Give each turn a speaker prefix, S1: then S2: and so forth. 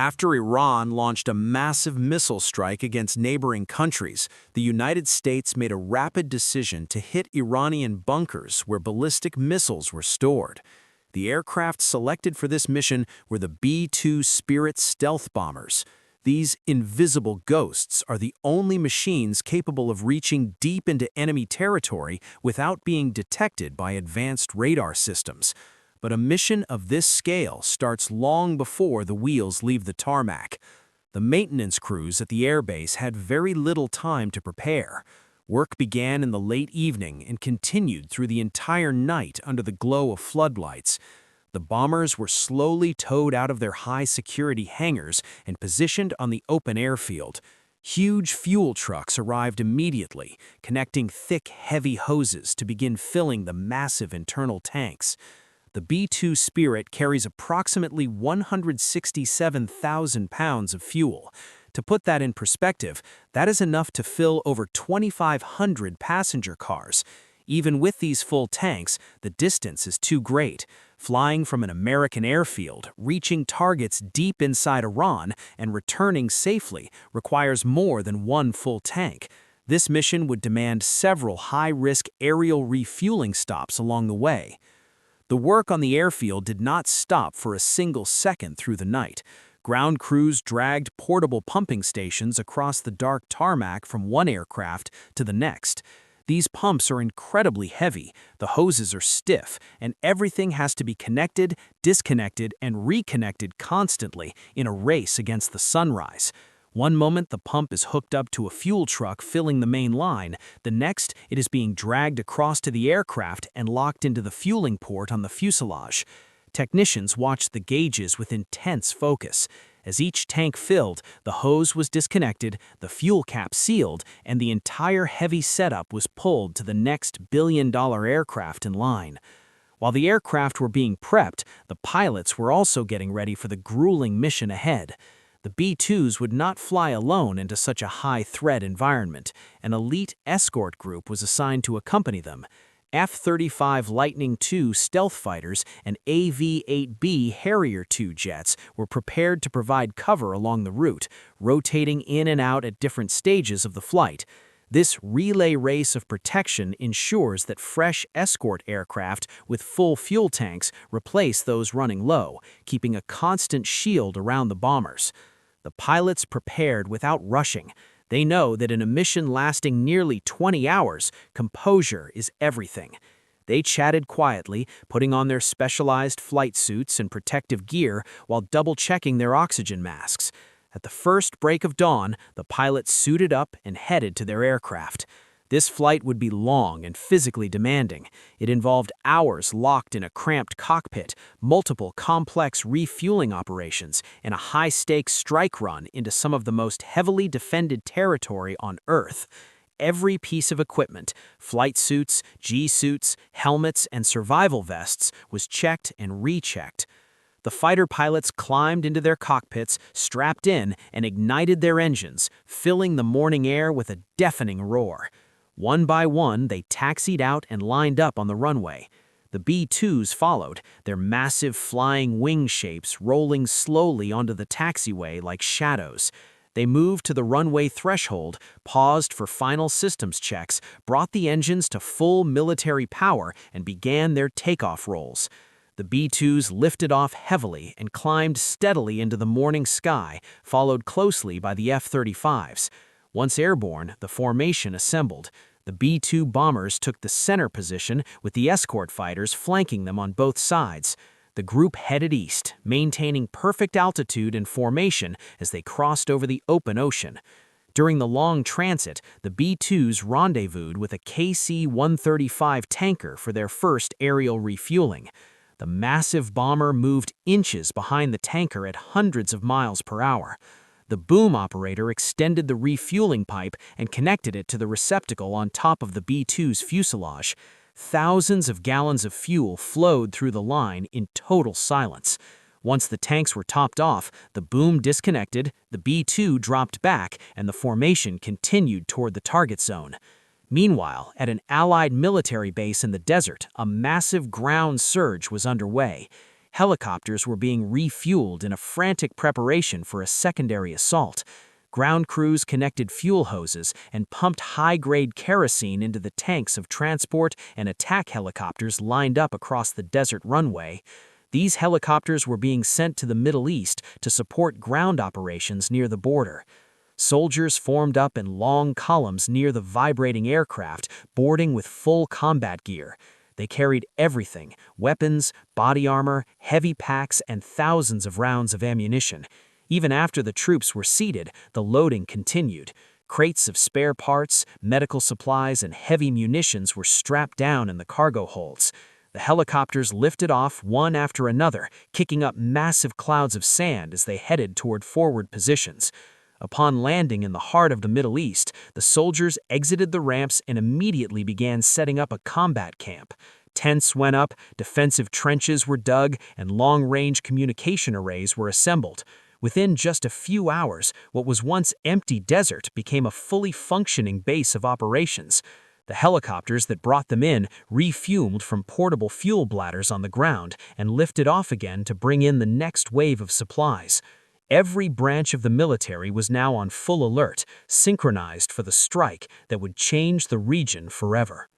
S1: After Iran launched a massive missile strike against neighboring countries, the United States made a rapid decision to hit Iranian bunkers where ballistic missiles were stored. The aircraft selected for this mission were the B-2 Spirit stealth bombers. These invisible ghosts are the only machines capable of reaching deep into enemy territory without being detected by advanced radar systems. But a mission of this scale starts long before the wheels leave the tarmac. The maintenance crews at the airbase had very little time to prepare. Work began in the late evening and continued through the entire night under the glow of floodlights. The bombers were slowly towed out of their high-security hangars and positioned on the open airfield. Huge fuel trucks arrived immediately, connecting thick, heavy hoses to begin filling the massive internal tanks. The B-2 Spirit carries approximately 167,000 pounds of fuel. To put that in perspective, that is enough to fill over 2,500 passenger cars. Even with these full tanks, the distance is too great. Flying from an American airfield, reaching targets deep inside Iran, and returning safely requires more than one full tank. This mission would demand several high-risk aerial refueling stops along the way. The work on the airfield did not stop for a single second through the night. Ground crews dragged portable pumping stations across the dark tarmac from one aircraft to the next. These pumps are incredibly heavy, the hoses are stiff, and everything has to be connected, disconnected, and reconnected constantly in a race against the sunrise. One moment the pump is hooked up to a fuel truck filling the main line, the next it is being dragged across to the aircraft and locked into the fueling port on the fuselage. Technicians watched the gauges with intense focus. As each tank filled, the hose was disconnected, the fuel cap sealed, and the entire heavy setup was pulled to the next billion-dollar aircraft in line. While the aircraft were being prepped, the pilots were also getting ready for the grueling mission ahead. The B-2s would not fly alone into such a high-threat environment. An elite escort group was assigned to accompany them. F-35 Lightning II stealth fighters and AV-8B Harrier II jets were prepared to provide cover along the route, rotating in and out at different stages of the flight. This relay race of protection ensures that fresh escort aircraft with full fuel tanks replace those running low, keeping a constant shield around the bombers. The pilots prepared without rushing. They know that in a mission lasting nearly 20 hours, composure is everything. They chatted quietly, putting on their specialized flight suits and protective gear while double-checking their oxygen masks. At the first break of dawn, the pilots suited up and headed to their aircraft. This flight would be long and physically demanding. It involved hours locked in a cramped cockpit, multiple complex refueling operations, and a high-stakes strike run into some of the most heavily defended territory on Earth. Every piece of equipment, flight suits, G-suits, helmets, and survival vests, was checked and rechecked. The fighter pilots climbed into their cockpits, strapped in, and ignited their engines, filling the morning air with a deafening roar. One by one, they taxied out and lined up on the runway. The B-2s followed, their massive flying wing shapes rolling slowly onto the taxiway like shadows. They moved to the runway threshold, paused for final systems checks, brought the engines to full military power, and began their takeoff rolls. The B-2s lifted off heavily and climbed steadily into the morning sky, followed closely by the F-35s. Once airborne, the formation assembled. The B-2 bombers took the center position, with the escort fighters flanking them on both sides. The group headed east, maintaining perfect altitude and formation as they crossed over the open ocean. During the long transit, the B-2s rendezvoused with a KC-135 tanker for their first aerial refueling. The massive bomber moved inches behind the tanker at hundreds of miles per hour. The boom operator extended the refueling pipe and connected it to the receptacle on top of the B-2's fuselage. Thousands of gallons of fuel flowed through the line in total silence. Once the tanks were topped off, the boom disconnected, the B-2 dropped back, and the formation continued toward the target zone. Meanwhile, at an Allied military base in the desert, a massive ground surge was underway. Helicopters were being refueled in a frantic preparation for a secondary assault. Ground crews connected fuel hoses and pumped high-grade kerosene into the tanks of transport and attack helicopters lined up across the desert runway. These helicopters were being sent to the Middle East to support ground operations near the border. Soldiers formed up in long columns near the vibrating aircraft, boarding with full combat gear. They carried everything: weapons, body armor, heavy packs, and thousands of rounds of ammunition. Even after the troops were seated, the loading continued. Crates of spare parts, medical supplies, and heavy munitions were strapped down in the cargo holds. The helicopters lifted off one after another, kicking up massive clouds of sand as they headed toward forward positions. Upon landing in the heart of the Middle East, the soldiers exited the ramps and immediately began setting up a combat camp. Tents went up, defensive trenches were dug, and long-range communication arrays were assembled. Within just a few hours, what was once empty desert became a fully functioning base of operations. The helicopters that brought them in refueled from portable fuel bladders on the ground and lifted off again to bring in the next wave of supplies. Every branch of the military was now on full alert, synchronized for the strike that would change the region forever.